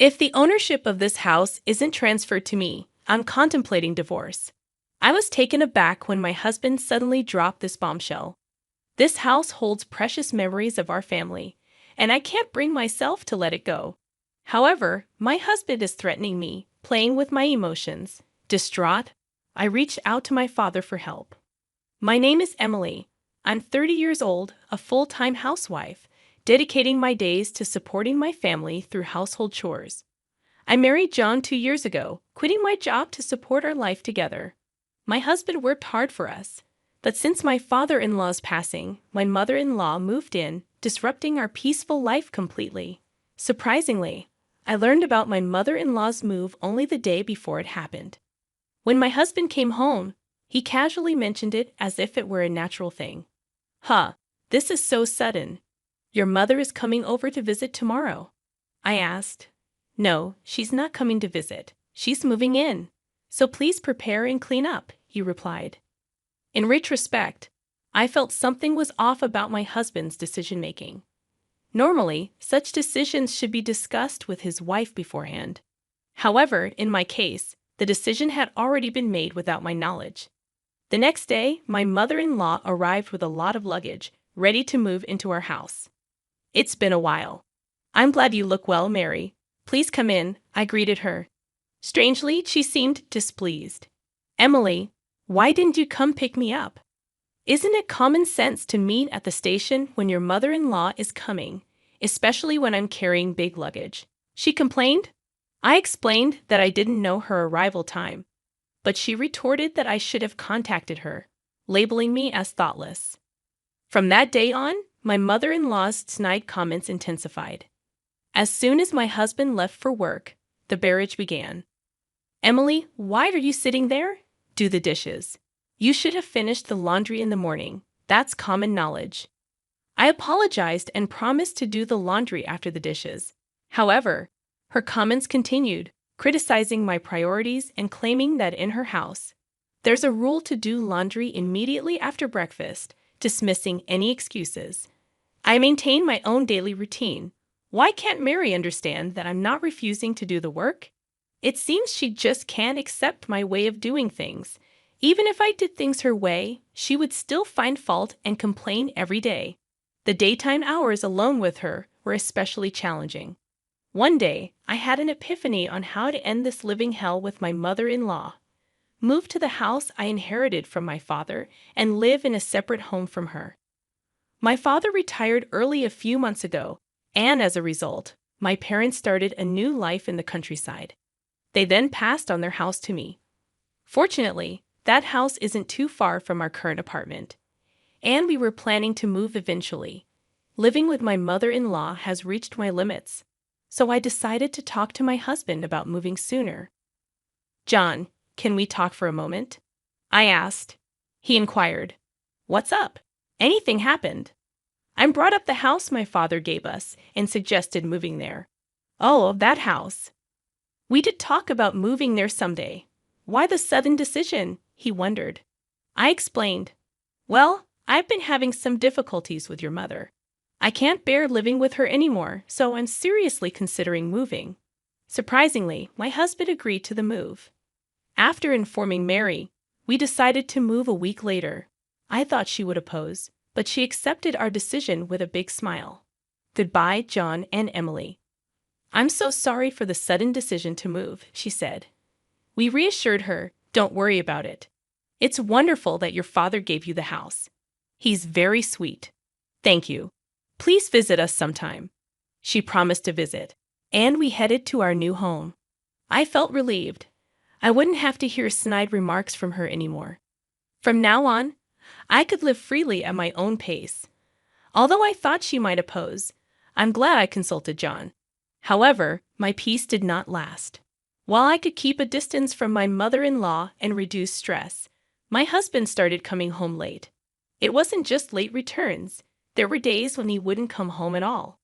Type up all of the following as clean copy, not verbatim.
If the ownership of this house isn't transferred to me, I'm contemplating divorce. I was taken aback when my husband suddenly dropped this bombshell. This house holds precious memories of our family, and I can't bring myself to let it go. However, my husband is threatening me, playing with my emotions. Distraught, I reached out to my father for help. My name is Emily. I'm 30 years old, a full-time housewife, dedicating my days to supporting my family through household chores. I married John 2 years ago, quitting my job to support our life together. My husband worked hard for us, but since my father-in-law's passing, my mother-in-law moved in, disrupting our peaceful life completely. Surprisingly, I learned about my mother-in-law's move only the day before it happened. When my husband came home, he casually mentioned it as if it were a natural thing. Huh, this is so sudden. Your mother is coming over to visit tomorrow? I asked. No, she's not coming to visit. She's moving in. So please prepare and clean up, he replied. In retrospect, I felt something was off about my husband's decision-making. Normally, such decisions should be discussed with his wife beforehand. However, in my case, the decision had already been made without my knowledge. The next day, my mother-in-law arrived with a lot of luggage, ready to move into our house. It's been a while. I'm glad you look well, Mary. Please come in, I greeted her. Strangely, she seemed displeased. Emily, why didn't you come pick me up? Isn't it common sense to meet at the station when your mother-in-law is coming, especially when I'm carrying big luggage? She complained. I explained that I didn't know her arrival time, but she retorted that I should have contacted her, labeling me as thoughtless. From that day on, my mother-in-law's snide comments intensified. As soon as my husband left for work, the barrage began. Emily, why are you sitting there? Do the dishes. You should have finished the laundry in the morning. That's common knowledge. I apologized and promised to do the laundry after the dishes. However, her comments continued, criticizing my priorities and claiming that in her house, there's a rule to do laundry immediately after breakfast, dismissing any excuses. I maintain my own daily routine. Why can't Mary understand that I'm not refusing to do the work? It seems she just can't accept my way of doing things. Even if I did things her way, she would still find fault and complain every day. The daytime hours alone with her were especially challenging. One day, I had an epiphany on how to end this living hell with my mother-in-law. Move to the house I inherited from my father and live in a separate home from her. My father retired early a few months ago, and as a result, my parents started a new life in the countryside. They then passed on their house to me. Fortunately, that house isn't too far from our current apartment, and we were planning to move eventually. Living with my mother-in-law has reached my limits, so I decided to talk to my husband about moving sooner. John, can we talk for a moment? I asked. He inquired. What's up? Anything happened? I brought up the house my father gave us and suggested moving there. Oh, that house. We did talk about moving there someday. Why the sudden decision? He wondered. I explained. Well, I've been having some difficulties with your mother. I can't bear living with her anymore, so I'm seriously considering moving. Surprisingly, my husband agreed to the move. After informing Mary, we decided to move a week later. I thought she would oppose, but she accepted our decision with a big smile. Goodbye, John and Emily. I'm so sorry for the sudden decision to move, she said. We reassured her, don't worry about it. It's wonderful that your father gave you the house. He's very sweet. Thank you. Please visit us sometime. She promised to visit, and we headed to our new home. I felt relieved. I wouldn't have to hear snide remarks from her anymore. From now on, I could live freely at my own pace. Although I thought she might oppose, I'm glad I consulted John. However, my peace did not last. While I could keep a distance from my mother-in-law and reduce stress, my husband started coming home late. It wasn't just late returns. There were days when he wouldn't come home at all.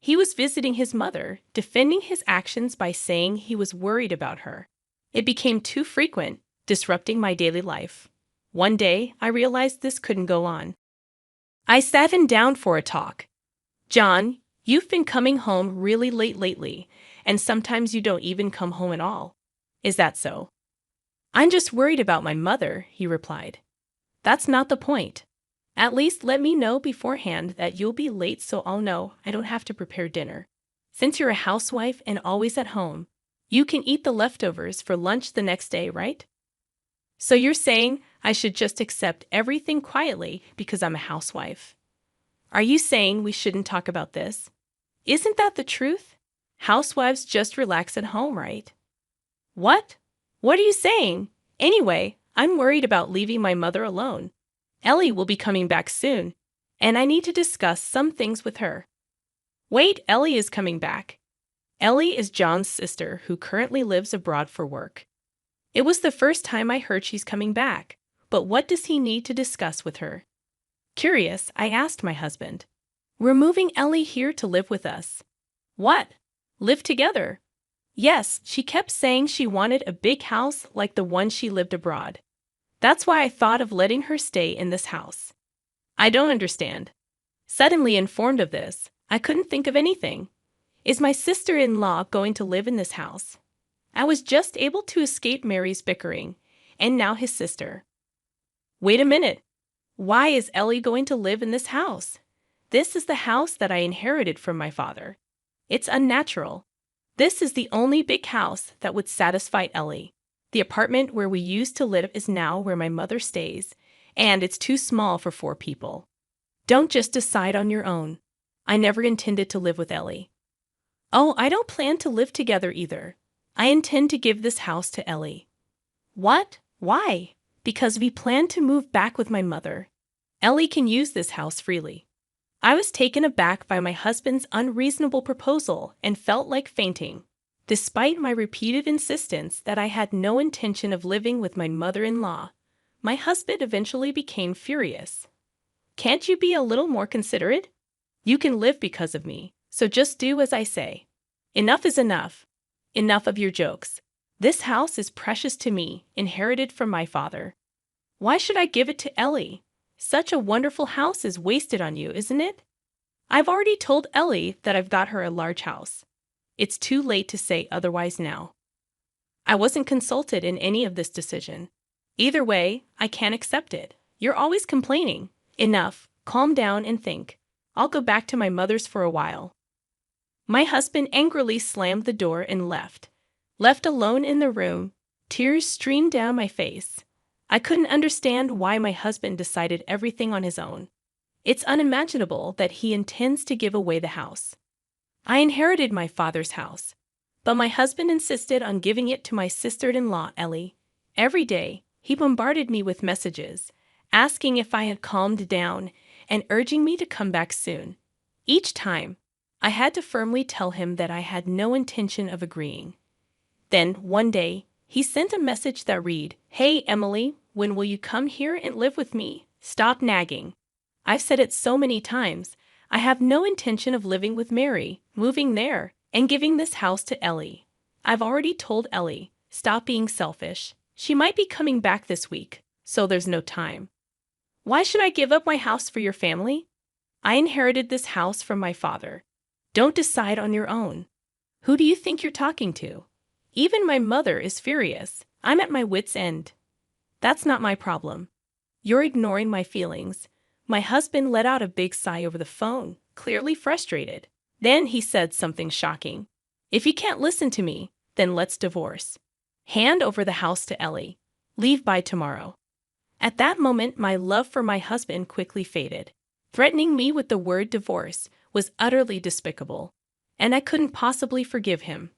He was visiting his mother, defending his actions by saying he was worried about her. It became too frequent, disrupting my daily life. One day, I realized this couldn't go on. I sat him down for a talk. John, you've been coming home really late lately, and sometimes you don't even come home at all. Is that so? I'm just worried about my mother, he replied. That's not the point. At least let me know beforehand that you'll be late so I'll know I don't have to prepare dinner. Since you're a housewife and always at home, you can eat the leftovers for lunch the next day, right? So you're saying I should just accept everything quietly because I'm a housewife? Are you saying we shouldn't talk about this? Isn't that the truth? Housewives just relax at home, right? What? What are you saying? Anyway, I'm worried about leaving my mother alone. Ellie will be coming back soon, and I need to discuss some things with her. Wait, Ellie is coming back. Ellie is John's sister who currently lives abroad for work. It was the first time I heard she's coming back, but what does he need to discuss with her? Curious, I asked my husband. We're moving Ellie here to live with us. What? Live together? Yes, she kept saying she wanted a big house like the one she lived abroad. That's why I thought of letting her stay in this house. I don't understand. Suddenly informed of this, I couldn't think of anything. Is my sister-in-law going to live in this house? I was just able to escape Mary's bickering, and now his sister. Wait a minute. Why is Ellie going to live in this house? This is the house that I inherited from my father. It's unnatural. This is the only big house that would satisfy Ellie. The apartment where we used to live is now where my mother stays, and it's too small for 4 people. Don't just decide on your own. I never intended to live with Ellie. Oh, I don't plan to live together either. I intend to give this house to Ellie. What? Why? Because we plan to move back with my mother. Ellie can use this house freely. I was taken aback by my husband's unreasonable proposal and felt like fainting. Despite my repeated insistence that I had no intention of living with my mother-in-law, my husband eventually became furious. Can't you be a little more considerate? You can live because of me, so just do as I say. Enough is enough. Enough of your jokes. This house is precious to me, inherited from my father. Why should I give it to Ellie? Such a wonderful house is wasted on you, isn't it? I've already told Ellie that I've got her a large house. It's too late to say otherwise now. I wasn't consulted in any of this decision. Either way, I can't accept it. You're always complaining. Enough. Calm down and think. I'll go back to my mother's for a while. My husband angrily slammed the door and left. Left alone in the room, tears streamed down my face. I couldn't understand why my husband decided everything on his own. It's unimaginable that he intends to give away the house. I inherited my father's house, but my husband insisted on giving it to my sister-in-law, Ellie. Every day, he bombarded me with messages, asking if I had calmed down and urging me to come back soon. Each time, I had to firmly tell him that I had no intention of agreeing. Then, one day, he sent a message that read, "Hey, Emily, when will you come here and live with me? Stop nagging. I've said it so many times. I have no intention of living with Mary, moving there, and giving this house to Ellie. I've already told Ellie, stop being selfish. She might be coming back this week, so there's no time. Why should I give up my house for your family? I inherited this house from my father. Don't decide on your own. Who do you think you're talking to? Even my mother is furious. I'm at my wit's end. That's not my problem. You're ignoring my feelings." My husband let out a big sigh over the phone, clearly frustrated. Then he said something shocking. "If you can't listen to me, then let's divorce. Hand over the house to Ellie. Leave by tomorrow." At that moment, my love for my husband quickly faded. Threatening me with the word divorce was utterly despicable, and I couldn't possibly forgive him.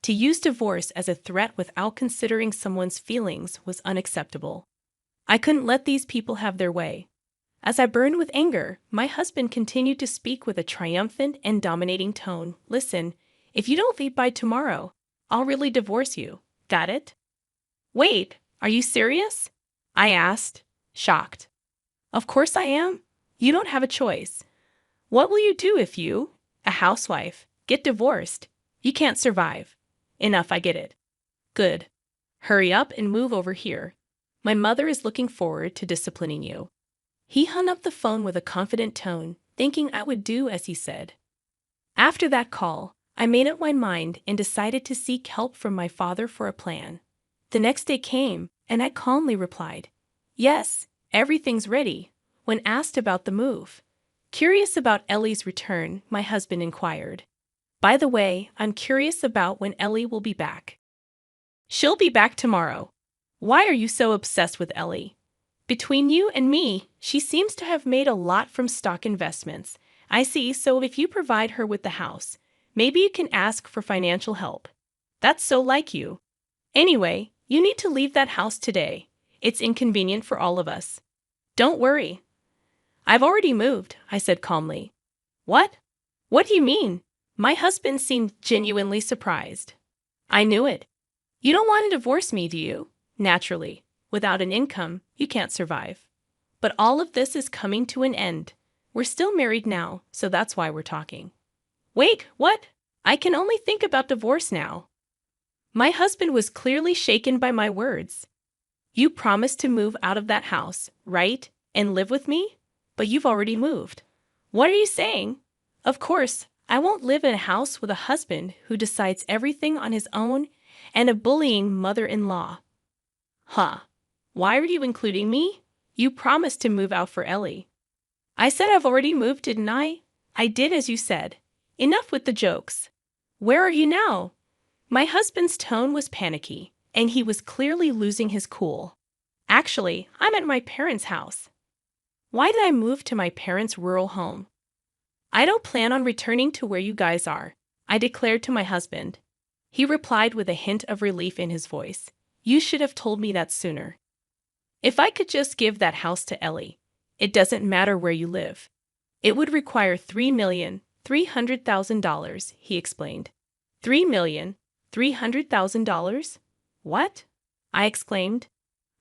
To use divorce as a threat without considering someone's feelings was unacceptable. I couldn't let these people have their way. As I burned with anger, my husband continued to speak with a triumphant and dominating tone. "Listen, if you don't leave by tomorrow, I'll really divorce you. Got it?" "Wait, are you serious?" I asked, shocked. "Of course I am. You don't have a choice. What will you do if you, a housewife, get divorced? You can't survive. Enough, I get it. Good. Hurry up and move over here. My mother is looking forward to disciplining you." He hung up the phone with a confident tone, thinking I would do as he said. After that call, I made up my mind and decided to seek help from my father for a plan. The next day came, and I calmly replied, "Yes, everything's ready," when asked about the move. Curious about Ellie's return, my husband inquired, "By the way, I'm curious about when Ellie will be back." "She'll be back tomorrow." "Why are you so obsessed with Ellie?" "Between you and me, she seems to have made a lot from stock investments. I see, so if you provide her with the house, maybe you can ask for financial help." "That's so like you. Anyway, you need to leave that house today. It's inconvenient for all of us." "Don't worry. I've already moved," I said calmly. "What? What do you mean?" My husband seemed genuinely surprised. "I knew it. You don't want to divorce me, do you?" "Naturally. Without an income, you can't survive. But all of this is coming to an end. We're still married now, so that's why we're talking." "Wait, what? I can only think about divorce now." My husband was clearly shaken by my words. "You promised to move out of that house, right, and live with me? But you've already moved." "What are you saying?" "Of course, I won't live in a house with a husband who decides everything on his own and a bullying mother-in-law." "Huh. Why are you including me? You promised to move out for Ellie." "I said I've already moved, didn't I?" "I did as you said. Enough with the jokes. Where are you now?" My husband's tone was panicky, and he was clearly losing his cool. "Actually, I'm at my parents' house." "Why did I move to my parents' rural home?" "I don't plan on returning to where you guys are," I declared to my husband. He replied with a hint of relief in his voice. "You should have told me that sooner. If I could just give that house to Ellie, it doesn't matter where you live. It would require $3,300,000, he explained. $3,300,000? What? I exclaimed.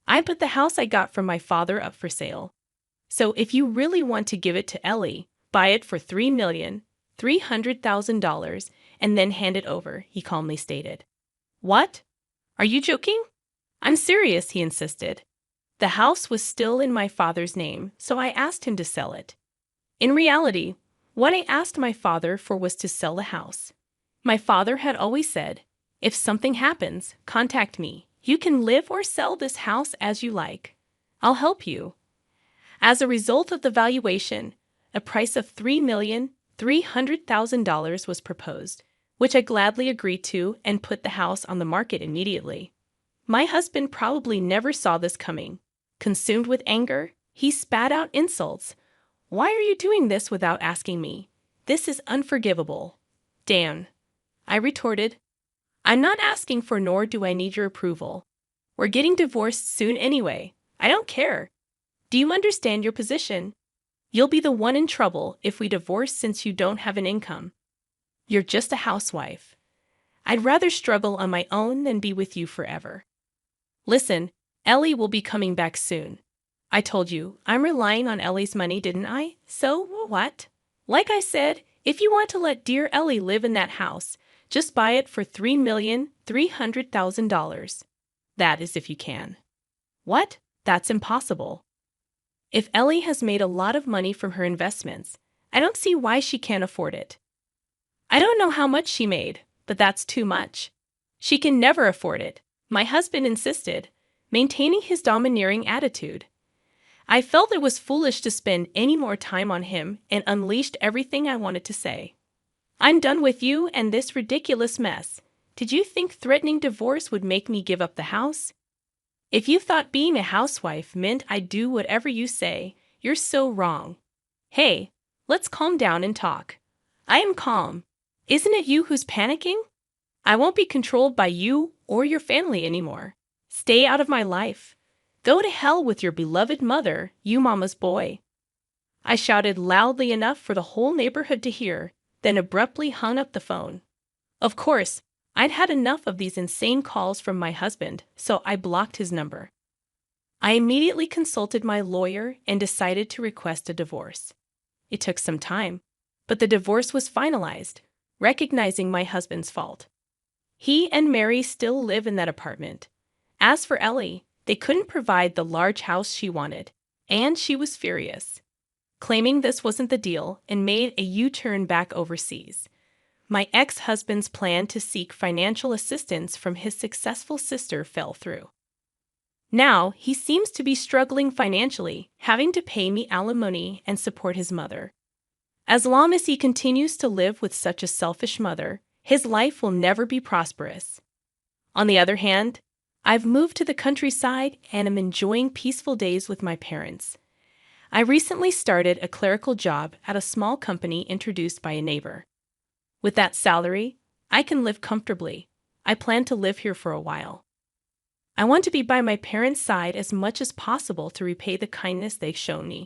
I put the house I got from my father up for sale. So if you really want to give it to Ellie, buy it for $3,300,000 and then hand it over, he calmly stated. What? Are you joking? I'm serious, he insisted. The house was still in my father's name, so I asked him to sell it. In reality, what I asked my father for was to sell the house. My father had always said, if something happens, contact me. You can live or sell this house as you like. I'll help you. As a result of the valuation, a price of $3,300,000 was proposed, which I gladly agreed to and put the house on the market immediately. My husband probably never saw this coming. Consumed with anger, he spat out insults. Why are you doing this without asking me? This is unforgivable. Dan, I retorted. I'm not asking for nor do I need your approval. We're getting divorced soon anyway. I don't care. Do you understand your position? You'll be the one in trouble if we divorce since you don't have an income. You're just a housewife. I'd rather struggle on my own than be with you forever. Listen, Ellie will be coming back soon. I told you, I'm relying on Ellie's money, didn't I? So, what? Like I said, if you want to let dear Ellie live in that house, just buy it for $3,300,000. That is if you can. What? That's impossible. If Ellie has made a lot of money from her investments, I don't see why she can't afford it. I don't know how much she made, but that's too much. She can never afford it, my husband insisted, maintaining his domineering attitude. I felt it was foolish to spend any more time on him and unleashed everything I wanted to say. I'm done with you and this ridiculous mess. Did you think threatening divorce would make me give up the house? If you thought being a housewife meant I'd do whatever you say, you're so wrong. Hey, let's calm down and talk. I am calm. Isn't it you who's panicking? I won't be controlled by you or your family anymore. Stay out of my life. Go to hell with your beloved mother, you mama's boy. I shouted loudly enough for the whole neighborhood to hear, then abruptly hung up the phone. Of course, I'd had enough of these insane calls from my husband, so I blocked his number. I immediately consulted my lawyer and decided to request a divorce. It took some time, but the divorce was finalized, recognizing my husband's fault. He and Mary still live in that apartment. As for Ellie, they couldn't provide the large house she wanted, and she was furious, claiming this wasn't the deal and made a U-turn back overseas. My ex-husband's plan to seek financial assistance from his successful sister fell through. Now, he seems to be struggling financially, having to pay me alimony and support his mother. As long as he continues to live with such a selfish mother, his life will never be prosperous. On the other hand, I've moved to the countryside and am enjoying peaceful days with my parents. I recently started a clerical job at a small company introduced by a neighbor. With that salary, I can live comfortably. I plan to live here for a while. I want to be by my parents' side as much as possible to repay the kindness they've shown me.